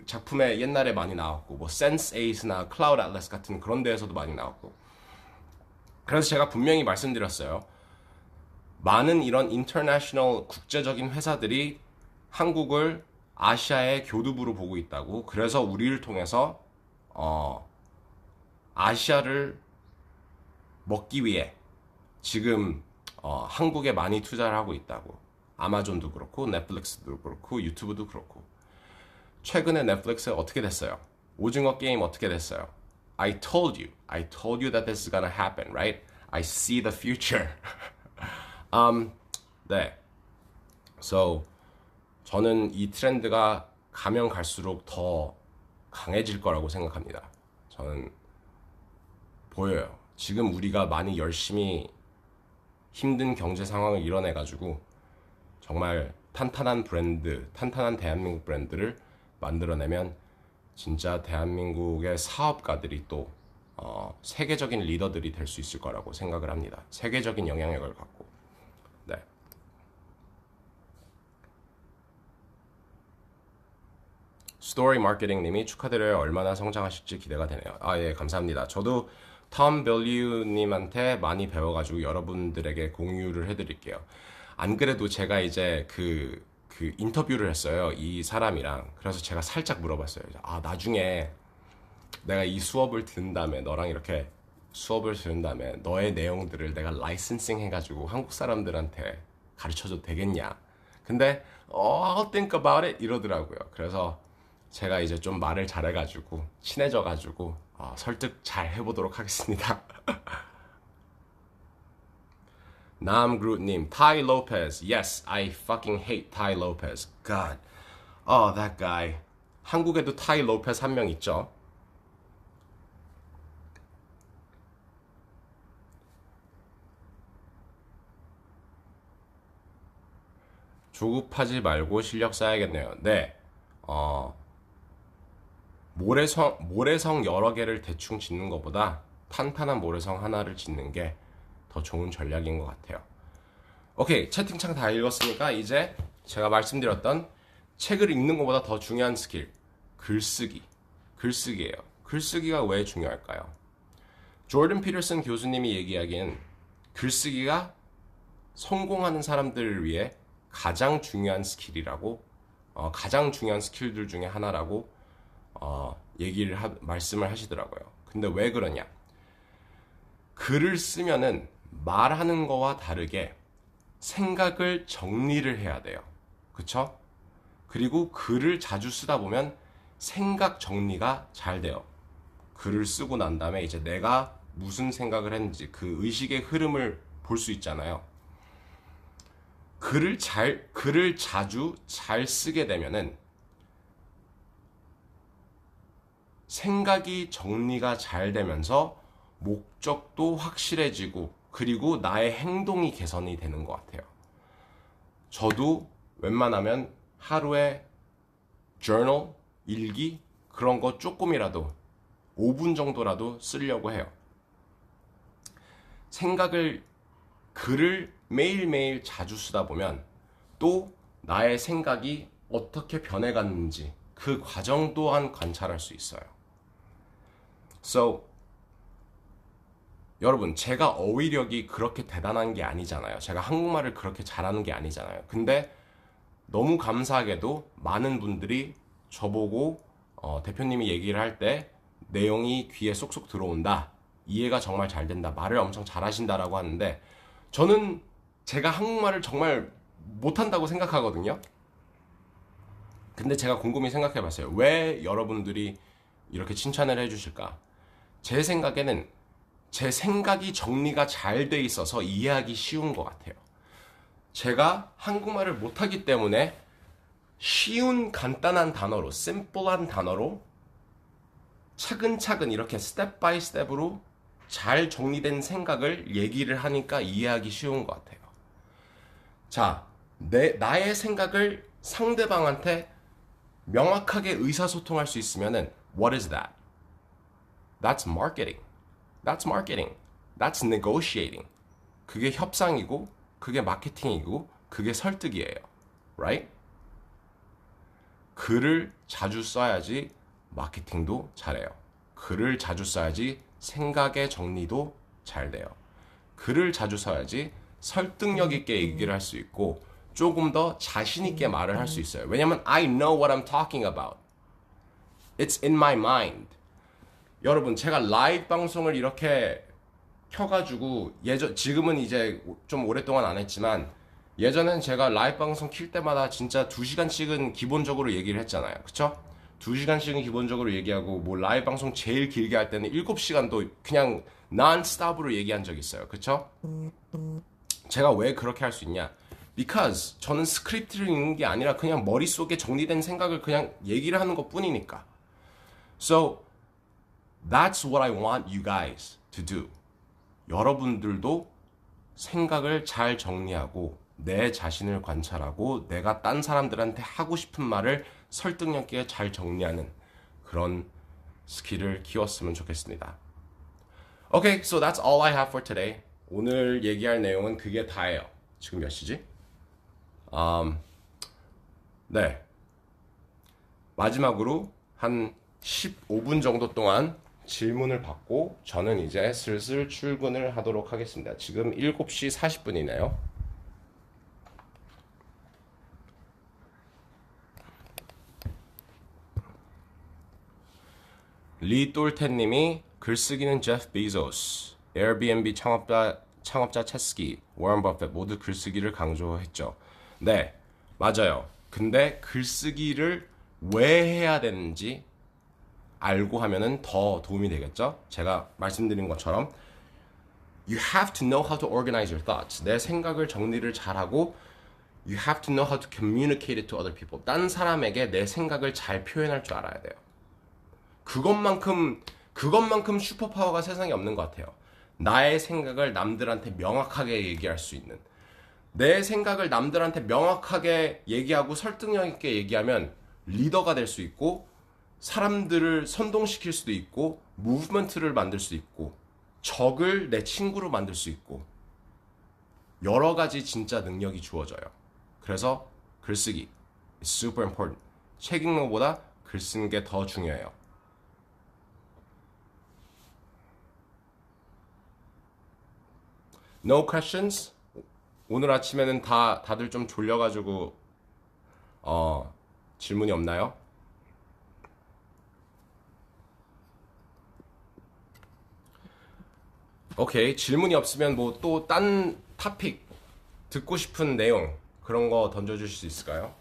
[SPEAKER 1] 작품에 옛날에 많이 나왔고 뭐 센스8나 클라우드 애틀라스 같은 그런 데에서도 많이 나왔고. 그래서 제가 분명히 말씀드렸어요. 많은 이런 인터내셔널 국제적인 회사들이 한국을 아시아의 교두부로 보고 있다고. 그래서 우리를 통해서 아시아를 먹기 위해 지금 한국에 많이 투자를 하고 있다고. 아마존도 그렇고 넷플릭스도 그렇고 유튜브도 그렇고. 최근에 넷플릭스 어떻게 됐어요? 오징어 게임 어떻게 됐어요? I told you that this is gonna happen, right? I see the future. 네. So 저는 이 트렌드가 가면 갈수록 더 강해질 거라고 생각합니다. 저는 보여요. 지금 우리가 많이 열심히 힘든 경제 상황을 이뤄내가지고 정말 탄탄한 대한민국 브랜드를 만들어내면 진짜 대한민국의 사업가들이 또 세계적인 리더들이 될 수 있을 거라고 생각을 합니다. 세계적인 영향력을 갖고. 네. 스토리 마케팅 님이 축하드려요. 얼마나 성장하실지 기대가 되네요. 예, 감사합니다. 저도 톰 밸류 님한테 많이 배워가지고 여러분들에게 공유를 해드릴게요. 안 그래도 제가 이제 그 인터뷰를 했어요. 이 사람이랑. 그래서 제가 살짝 물어봤어요. 나중에 내가 이 수업을 들은 다음에 너랑 이렇게 수업을 들은 다음에 너의 내용들을 내가 라이센싱 해가지고 한국 사람들한테 가르쳐줘도 되겠냐. 근데 I'll think about it 이러더라고요. 그래서 제가 이제 좀 말을 잘해가지고 친해져가지고 설득 잘 해보도록 하겠습니다. 남그루님, Ty Lopez. Yes, I fucking hate Ty Lopez. God, that guy. 한국에도 타이 로페스 한 명 있죠. 조급하지 말고 실력 쌓아야겠네요. 네. 모래성 여러 개를 대충 짓는 것보다 탄탄한 모래성 하나를 짓는 게 더 좋은 전략인 것 같아요. 오케이, 채팅창 다 읽었으니까 이제 제가 말씀드렸던 책을 읽는 것보다 더 중요한 스킬, 글쓰기. 글쓰기예요. 글쓰기가 왜 중요할까요? 조던 피터슨 교수님이 얘기하기엔 글쓰기가 성공하는 사람들을 위해 가장 중요한 스킬이라고, 가장 중요한 스킬들 중에 하나라고 말씀을 하시더라고요. 근데 왜 그러냐? 글을 쓰면은 말하는 거와 다르게 생각을 정리를 해야 돼요. 그쵸? 그리고 글을 자주 쓰다 보면 생각 정리가 잘 돼요. 글을 쓰고 난 다음에 이제 내가 무슨 생각을 했는지 그 의식의 흐름을 볼 수 있잖아요. 글을 자주 잘 쓰게 되면은 생각이 정리가 잘 되면서 목적도 확실해지고 그리고 나의 행동이 개선이 되는 것 같아요. 저도 웬만하면 하루에 journal, 일기 그런 거 조금이라도 5분 정도라도 쓰려고 해요. 글을 매일매일 자주 쓰다 보면 또 나의 생각이 어떻게 변해갔는지 그 과정 또한 관찰할 수 있어요. So, 여러분, 제가 어휘력이 그렇게 대단한 게 아니잖아요. 제가 한국말을 그렇게 잘하는 게 아니잖아요. 근데 너무 감사하게도 많은 분들이 저보고 대표님이 얘기를 할 때 내용이 귀에 쏙쏙 들어온다. 이해가 정말 잘 된다. 말을 엄청 잘하신다라고 하는데 저는 제가 한국말을 정말 못한다고 생각하거든요. 근데 제가 곰곰이 생각해 봤어요. 왜 여러분들이 이렇게 칭찬을 해주실까? 제 생각에는 제 생각이 정리가 잘 돼 있어서 이해하기 쉬운 것 같아요. 제가 한국말을 못하기 때문에 쉬운 간단한 단어로, 심플한 단어로 차근차근 이렇게 스텝 바이 스텝으로 잘 정리된 생각을 얘기를 하니까 이해하기 쉬운 것 같아요. 자, 나의 생각을 상대방한테 명확하게 의사소통할 수 있으면은 what is that? That's marketing. That's marketing. That's negotiating. 그게 협상이고 그게 마케팅이고 그게 설득이에요. Right? 글을 자주 써야지 마케팅도 잘해요. 글을 자주 써야지 생각의 정리도 잘 돼요. 글을 자주 써야지 설득력 있게 얘기를 할 수 있고 조금 더 자신 있게 말을 할 수 있어요. 왜냐면 I know what I'm talking about. It's in my mind. 여러분, 제가 라이브 방송을 이렇게 켜가지고 지금은 이제 좀 오랫동안 안 했지만 예전엔 제가 라이브 방송 킬 때마다 진짜 2시간씩은 기본적으로 얘기를 했잖아요. 그쵸? 2시간씩은 기본적으로 얘기하고 뭐 라이브 방송 제일 길게 할 때는 7시간도 그냥 non-stop으로 얘기한 적 있어요. 그쵸? 제가 왜 그렇게 할 수 있냐? Because 저는 스크립트를 읽는 게 아니라 그냥 머릿속에 정리된 생각을 그냥 얘기를 하는 것 뿐이니까. So, that's what I want you guys to do. 여러분들도 생각을 잘 정리하고 내 자신을 관찰하고 내가 딴 사람들한테 하고 싶은 말을 설득력 있게 잘 정리하는 그런 스킬을 키웠으면 좋겠습니다. Okay, so that's all I have for today. 오늘 얘기할 내용은 그게 다예요. 지금 몇 시지? 네. 마지막으로 한 15분 정도 동안 질문을 받고 저는 이제 슬슬 출근을 하도록 하겠습니다. 지금 7시 40분이네요. 리똘텐님이 글쓰기는 제프 베조스, 에어비앤비 창업자 채스키, 워런 버핏 모두 글쓰기를 강조했죠. 네, 맞아요. 근데 글쓰기를 왜 해야 되는지 알고 하면은 더 도움이 되겠죠? 제가 말씀드린 것처럼 You have to know how to organize your thoughts. 내 생각을 정리를 잘하고 You have to know how to communicate it to other people. 딴 사람에게 내 생각을 잘 표현할 줄 알아야 돼요. 그것만큼 슈퍼파워가 세상에 없는 것 같아요. 나의 생각을 남들한테 명확하게 얘기할 수 있는, 내 생각을 남들한테 명확하게 얘기하고 설득력 있게 얘기하면 리더가 될 수 있고 사람들을 선동시킬 수도 있고 무브먼트를 만들 수 있고 적을 내 친구로 만들 수 있고 여러 가지 진짜 능력이 주어져요. 그래서 글쓰기 is super important. 책 읽는 것보다 글 쓰는 게 더 중요해요. No questions? 오늘 아침에는 다들 좀 졸려가지고 질문이 없나요? 오케이, 질문이 없으면 뭐 또 딴 토픽 듣고 싶은 내용 그런 거 던져주실 수 있을까요?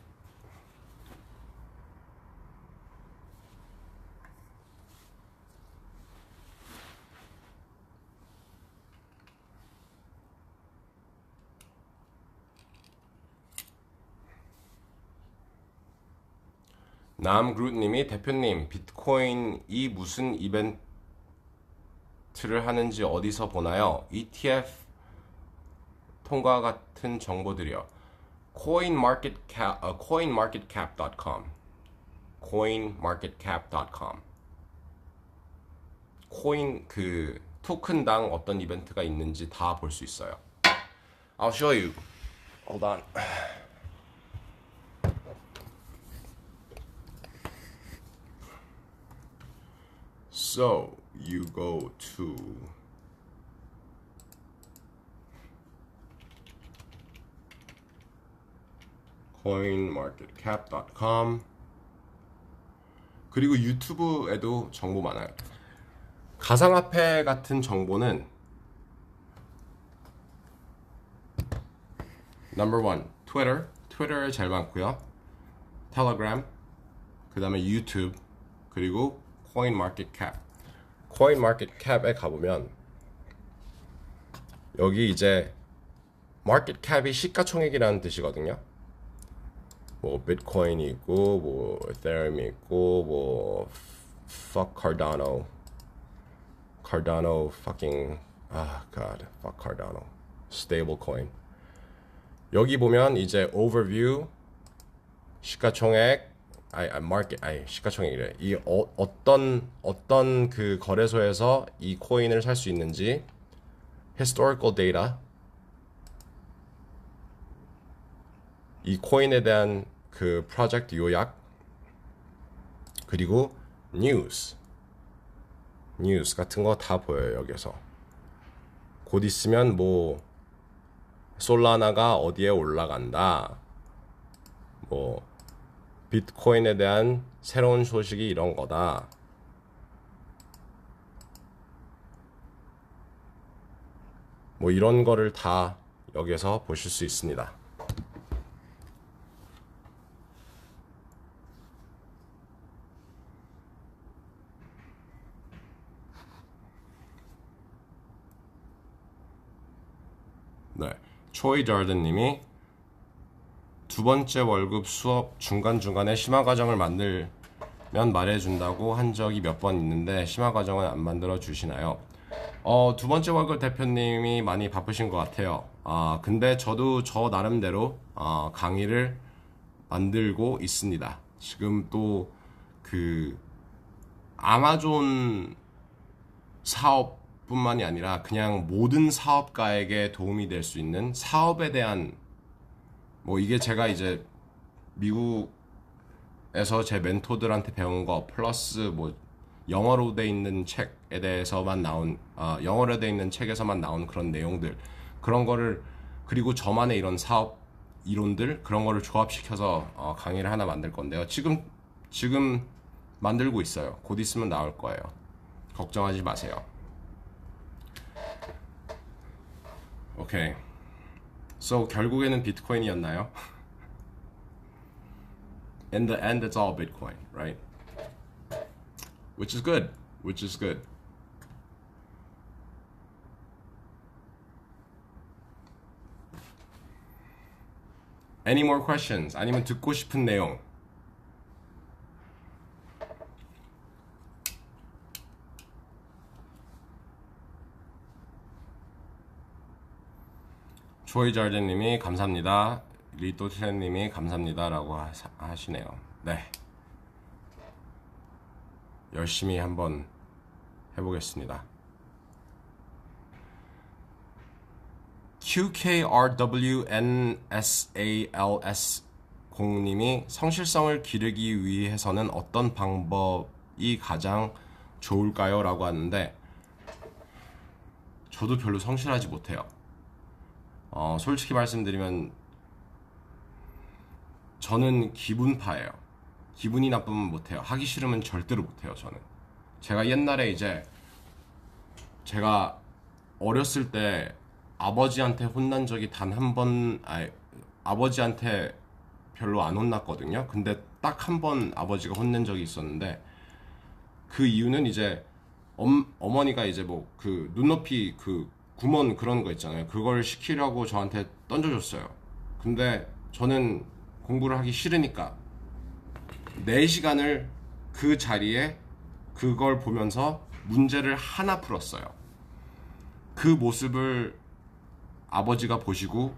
[SPEAKER 1] 남그루님이 대표님 비트코인이 무슨 이벤트를 하는지 어디서 보나요? ETF 통과 같은 정보들이요. coinmarketcap.com coinmarketcap.com 코인 그 토큰당 어떤 이벤트가 있는지 다 볼 수 있어요. I'll show you. Hold on. So you go to coinmarketcap.com 그리고 유튜브에도 정보 많아요. 가상화폐 같은 정보는 Number one, 트위터에 제일 많고요. 텔레그램, 그 다음에 유튜브, 그리고 코인마켓캡. 코인마켓캡에 가보면 여기 이제 마켓캡이 시가총액이라는 뜻이거든요. 뭐 비트코인이 있고 뭐 에thereum이 있고 뭐 fuck Cardano fucking god fuck Cardano stable coin. 여기 보면 이제 overview 시가총액 시가총액이래. 이 어떤 그 거래소에서 이 코인을 살 수 있는지 historical data 이 코인에 대한 그 프로젝트 요약 그리고 뉴스 같은 거 다 보여요. 여기서 곧 있으면 뭐 솔라나가 어디에 올라간다 뭐 비트코인에 대한 새로운 소식이 이런 거다 뭐 이런 거를 다 여기서 보실 수 있습니다. 네, 초이 저든님이 두 번째 월급 수업 중간중간에 심화 과정을 만들면 말해준다고 한 적이 몇 번 있는데 심화 과정은 안 만들어 주시나요? 두 번째 월급 대표님이 많이 바쁘신 것 같아요. 근데 저도 저 나름대로 강의를 만들고 있습니다. 지금 또 그 아마존 사업뿐만이 아니라 그냥 모든 사업가에게 도움이 될 수 있는 사업에 대한 뭐 이게 제가 이제 미국에서 제 멘토들한테 배운 거 플러스 뭐 영어로 돼 있는 책에 대해서만 나온 영어로 돼 있는 책에서만 나온 그런 내용들 그런 거를 그리고 저만의 이런 사업 이론들 그런 거를 조합시켜서 강의를 하나 만들 건데요. 지금 만들고 있어요. 곧 있으면 나올 거예요. 걱정하지 마세요. 오케이. So 결국에는 비트코인이었나요? In the end, it's all Bitcoin, right? Which is good. Any more questions? 아니면 듣고 싶은 내용? 조이 자르님이 감사합니다. 리토트님이 감사합니다라고 하시네요. 네, 열심히 한번 해보겠습니다. QKRWNSALS 공님이 성실성을 기르기 위해서는 어떤 방법이 가장 좋을까요? 라고 하는데 저도 별로 성실하지 못해요. 솔직히 말씀드리면 저는 기분파예요. 기분이 나쁘면 못해요. 하기 싫으면 절대로 못해요. 저는 제가 옛날에 이제 제가 어렸을 때 아버지한테 혼난 적이 단 한 번, 아버지한테 별로 안 혼났거든요. 근데 딱 한 번 아버지가 혼낸 적이 있었는데 그 이유는 이제 어머니가 이제 뭐 그 눈높이 그 구먼 그런 거 있잖아요. 그걸 시키려고 저한테 던져줬어요. 근데 저는 공부를 하기 싫으니까 4시간을 그 자리에 그걸 보면서 문제를 하나 풀었어요. 그 모습을 아버지가 보시고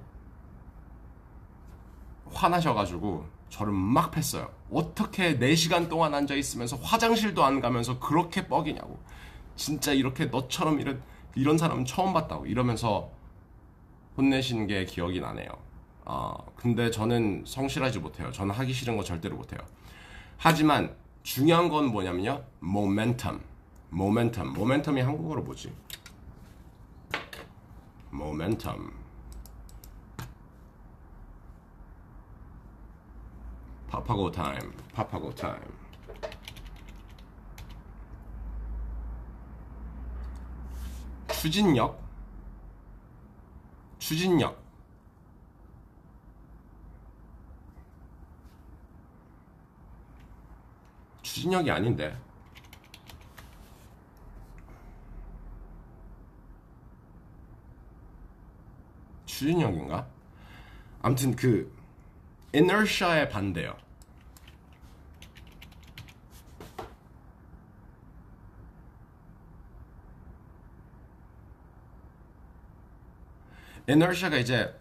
[SPEAKER 1] 화나셔가지고 저를 막 팼어요. 어떻게 4시간 동안 앉아있으면서 화장실도 안 가면서 그렇게 뻑이냐고. 진짜 이렇게 너처럼 이런 사람은 처음 봤다고 이러면서 혼내신 게 기억이 나네요. 근데 저는 성실하지 못해요. 저는 하기 싫은 거 절대로 못해요. 하지만 중요한 건 뭐냐면요. 모멘텀이 한국어로 뭐지? 모멘텀. 파파고 타임. 추진력이 아닌데. 추진력인가? 아무튼 그 inertia의 반대요. inertia가 이제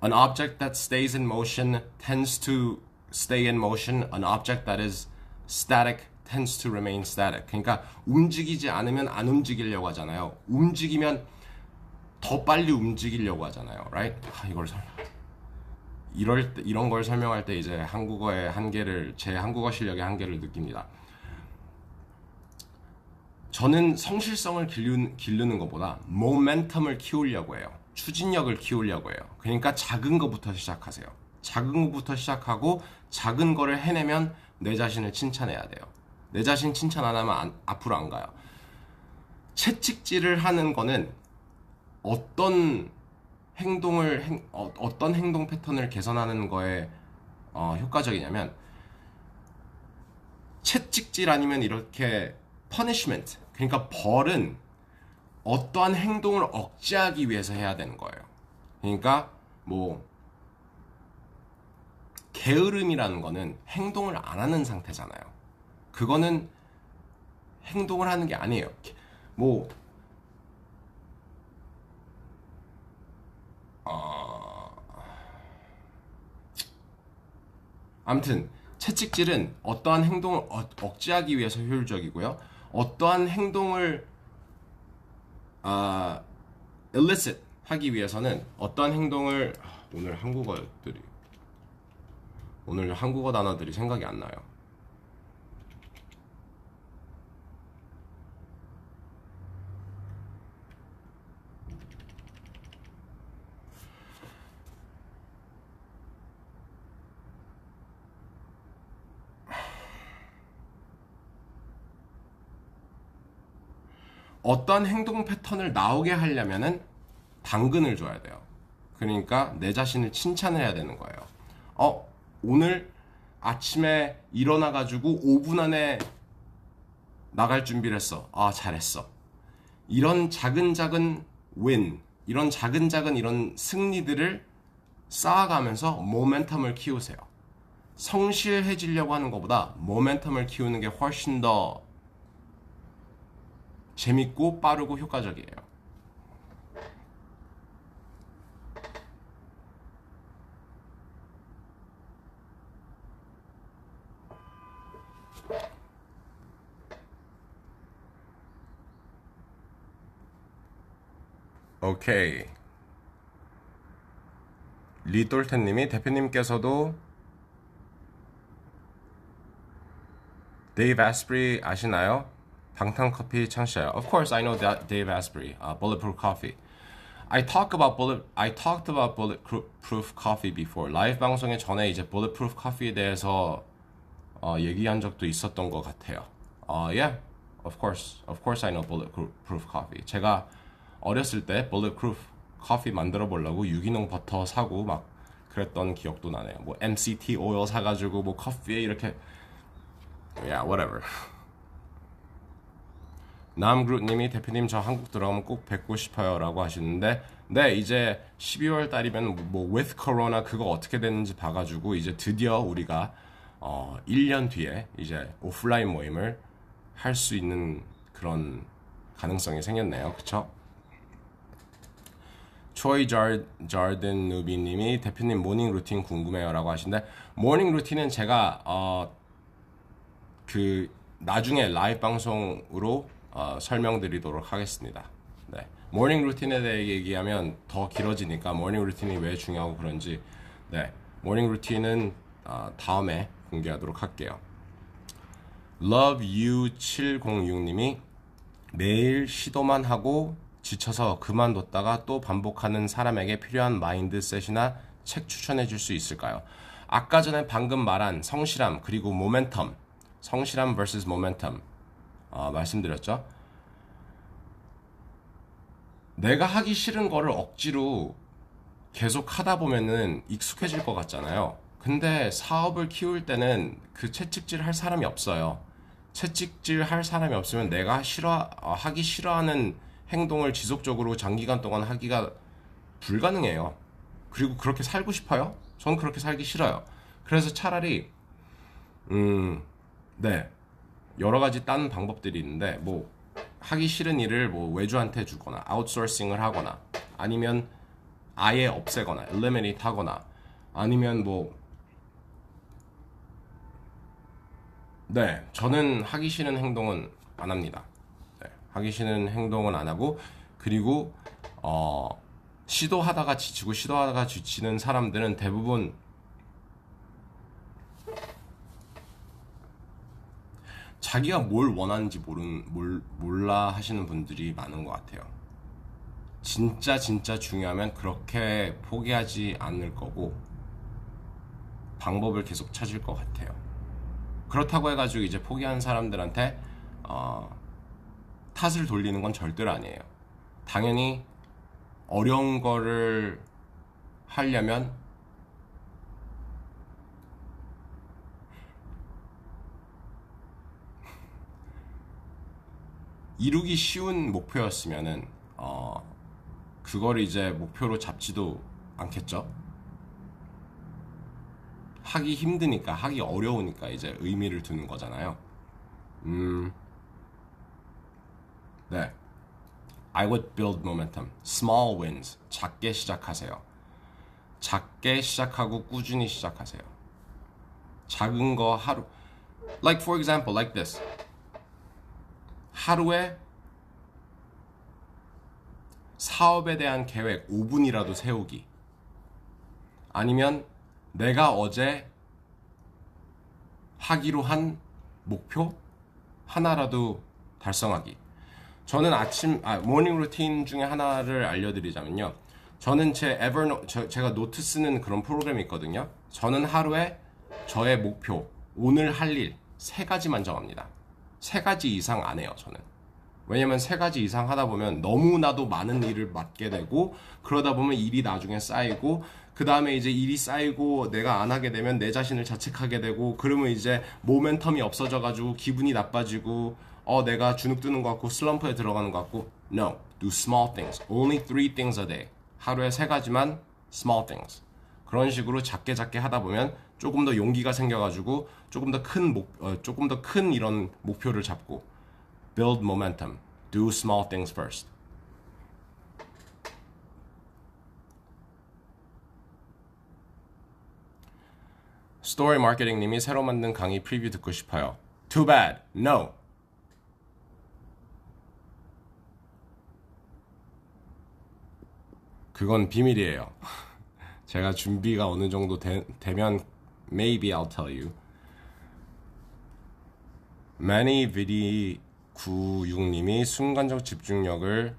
[SPEAKER 1] an object that stays in motion tends to stay in motion. An object that is static tends to remain static. 그러니까 움직이지 않으면 안 움직이려고 하잖아요. 움직이면 더 빨리 움직이려고 하잖아요. Right? 이런 걸 설명할 때 이제 한국어의 한계를, 제 한국어 실력의 한계를 느낍니다. 저는 성실성을 기르는 것보다 모멘텀을 키우려고 해요. 추진력을 키우려고 해요. 그러니까 작은 것부터 시작하세요. 작은 것부터 시작하고 작은 거를 해내면 내 자신을 칭찬해야 돼요. 내 자신 칭찬 안 하면 앞으로 안 가요. 채찍질을 하는 거는 어떤 행동 패턴을 개선하는 거에 효과적이냐면 채찍질 아니면 이렇게 punishment, 그러니까 벌은 어떠한 행동을 억제하기 위해서 해야 되는 거예요. 그러니까 뭐 게으름이라는 거는 행동을 안 하는 상태잖아요. 그거는 행동을 하는 게 아니에요. 뭐 아무튼 채찍질은 어떠한 행동을 억제하기 위해서 효율적이고요. 어떠한 행동을 elicit 하기 위해서는 어떠한 행동을 오늘 한국어 단어들이 생각이 안 나요. 어떠한 행동 패턴을 나오게 하려면은 당근을 줘야 돼요. 그러니까 내 자신을 칭찬해야 되는 거예요. 오늘 아침에 일어나가지고 5분 안에 나갈 준비를 했어. 잘했어. 이런 작은 win, 이런 작은 이런 승리들을 쌓아가면서 모멘텀을 키우세요. 성실해지려고 하는 것보다 모멘텀을 키우는 게 훨씬 더 재밌고 빠르고 효과적이에요. 오케이. 리똘텐님이 대표님께서도 데이브 아스프리 아시나요? 방탄커피 창시자요. Of course, I know that Dave Asprey. Bulletproof Coffee. I talked about bulletproof coffee before. 라이브 방송에 전에 이제 bulletproof coffee에 대해서 얘기한 적도 있었던 것 같아요. Yeah, of course I know bulletproof coffee. 제가 어렸을 때 bulletproof coffee 만들어 보려고 유기농 버터 사고 막 그랬던 기억도 나네요. 뭐 MCT 오일 사가지고 뭐 커피에 이렇게 yeah, whatever. 남그룹님이 대표님 저 한국 들어가면 꼭 뵙고 싶어요 라고 하시는데 네 이제 12월 달이면 뭐 with corona 그거 어떻게 되는지 봐가지고 이제 드디어 우리가 1년 뒤에 이제 오프라인 모임을 할 수 있는 그런 가능성이 생겼네요. 그쵸? 초이 자든 누비님이 대표님 모닝 루틴 궁금해요 라고 하시는데 모닝 루틴은 제가 그 나중에 라이브 방송으로 설명드리도록 하겠습니다. 네. 모닝 루틴에 대해 얘기하면 더 길어지니까 모닝 루틴이 왜 중요하고 그런지 네. 모닝 루틴은 다음에 공개하도록 할게요. LoveU706님이 매일 시도만 하고 지쳐서 그만뒀다가 또 반복하는 사람에게 필요한 마인드셋이나 책 추천해 줄 수 있을까요? 아까 전에 방금 말한 성실함 그리고 모멘텀 성실함 vs 모멘텀 말씀드렸죠. 내가 하기 싫은 거를 억지로 계속 하다 보면은 익숙해질 것 같잖아요. 근데 사업을 키울 때는 그 채찍질 할 사람이 없어요. 채찍질 할 사람이 없으면 내가 하기 싫어하는 행동을 지속적으로 장기간 동안 하기가 불가능해요. 그리고 그렇게 살고 싶어요? 전 그렇게 살기 싫어요. 그래서 차라리 네. 여러 가지 딴 방법들이 있는데 뭐 하기 싫은 일을 뭐 외주한테 주거나 아웃소싱을 하거나 아니면 아예 없애거나 eliminate 하거나 아니면 뭐 네, 저는 하기 싫은 행동은 안 합니다. 네, 하기 싫은 행동은 안 하고 그리고 시도하다가 지치고 시도하다가 지치는 사람들은 대부분 자기가 뭘 원하는지 몰라 하시는 분들이 많은 것 같아요. 진짜 중요하면 그렇게 포기하지 않을 거고 방법을 계속 찾을 것 같아요. 그렇다고 해가지고 이제 포기한 사람들한테 탓을 돌리는 건 절대로 아니에요. 당연히 어려운 거를 하려면 이루기 쉬운 목표였으면은 그걸 이제 목표로 잡지도 않겠죠. 하기 힘드니까 하기 어려우니까 이제 의미를 두는 거잖아요. 네. I would build momentum. Small wins. 작게 시작하세요. 작게 시작하고 꾸준히 시작하세요. 작은 거 하루 like for example like this. 하루에 사업에 대한 계획 5분이라도 세우기. 아니면 내가 어제 하기로 한 목표 하나라도 달성하기. 저는 모닝 루틴 중에 하나를 알려드리자면요. 저는 제가 노트 쓰는 그런 프로그램이 있거든요. 저는 하루에 저의 목표, 오늘 할 일 3가지만 정합니다. 3가지 이상 안 해요, 저는. 왜냐면 3가지 이상 하다 보면 너무나도 많은 일을 맡게 되고 그러다 보면 일이 나중에 쌓이고 그 다음에 이제 일이 쌓이고 내가 안 하게 되면 내 자신을 자책하게 되고 그러면 이제 모멘텀이 없어져가지고 기분이 나빠지고 내가 주눅 드는 것 같고 슬럼프에 들어가는 것 같고 No, do small things. Only 3 things a day. 하루에 3가지만 small things. 그런 식으로 작게 하다 보면 조금 더 용기가 생겨가지고 조금 더 큰 이런 목표를 잡고 build momentum. Do small things first. 스토리 마케팅 님이 새로 만든 강의 프리뷰 듣고 싶어요. Too bad. No. 그건 비밀이에요. 제가 준비가 어느 정도 되면 maybe I'll tell you. ManyVD 96님이 순간적 집중력을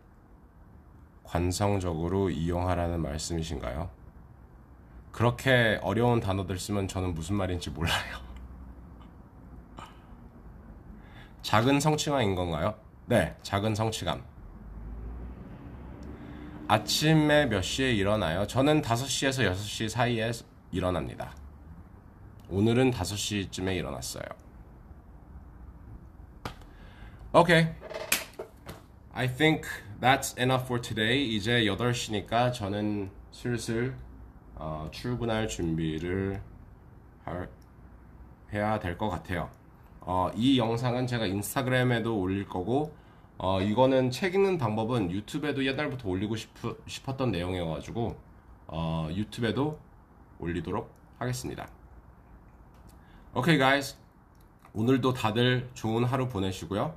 [SPEAKER 1] 관성적으로 이용하라는 말씀이신가요? 그렇게 어려운 단어들 쓰면 저는 무슨 말인지 몰라요. 작은 성취감인 건가요? 네, 작은 성취감. 아침에 몇 시에 일어나요? 저는 5시에서 6시 사이에 일어납니다. 오늘은 5시쯤에 일어났어요. Okay. I think that's enough for today. 이제 8시니까 저는 슬슬 출근할 준비를 해야 될 것 같아요. 이 영상은 제가 인스타그램에도 올릴 거고 이거는 책 읽는 방법은 유튜브에도 옛날부터 올리고 싶었던 내용이어가지고 유튜브에도 올리도록 하겠습니다. Okay guys, 오늘도 다들 좋은 하루 보내시고요.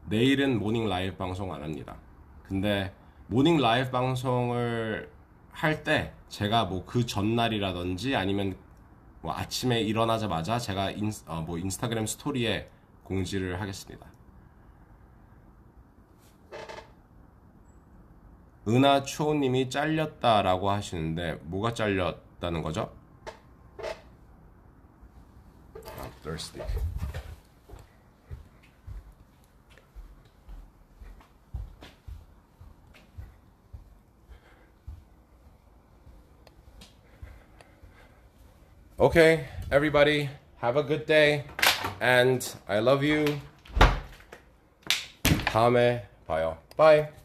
[SPEAKER 1] 내일은 모닝 라이브 방송 안 합니다. 근데 모닝 라이브 방송을 할 때 제가 뭐 그 전날이라든지 아니면 뭐 아침에 일어나자마자 제가 인스타그램 스토리에 공지를 하겠습니다. 은하초님이 잘렸다라고 하시는데 뭐가 잘렸다는 거죠? I'm thirsty. Okay, everybody, have a good day, and I love you. 다음에 봐요. Bye.